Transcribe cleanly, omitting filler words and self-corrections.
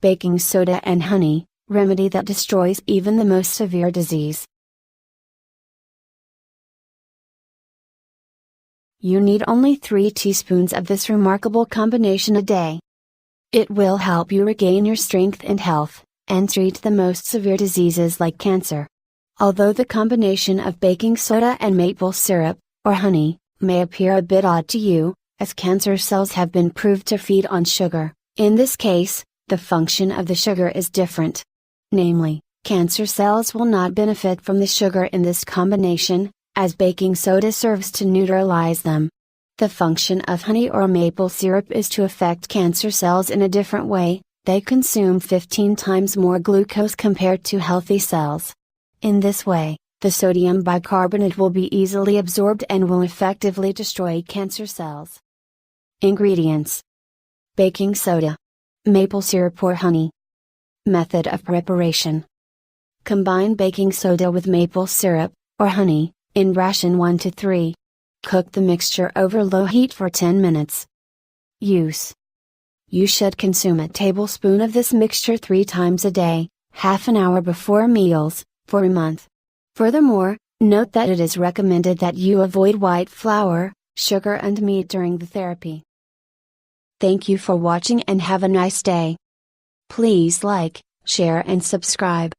baking soda and honey, remedy that destroys even the most severe disease. You need only 3 teaspoons of this remarkable combination a day. It will help you regain your strength and health, and treat the most severe diseases like cancer. Although the combination of baking soda and maple syrup, or honey, may appear a bit odd to you, as cancer cells have been proved to feed on sugar, in this case, the function of the sugar is different. Namely, cancer cells will not benefit from the sugar in this combination, as baking soda serves to neutralize them. The function of honey or maple syrup is to affect cancer cells in a different way. They consume 15 times more glucose compared to healthy cells. In this way, the sodium bicarbonate will be easily absorbed and will effectively destroy cancer cells. Ingredients: baking soda, maple syrup or honey. Method of preparation: combine baking soda with maple syrup, or honey, in ration 1 to 3. Cook the mixture over low heat for 10 minutes. Use: you should consume a tablespoon of this mixture 3 times a day, half an hour before meals, for a month. Furthermore, note that it is recommended that you avoid white flour, sugar and meat during the therapy. Thank you for watching and have a nice day. Please like, share and subscribe.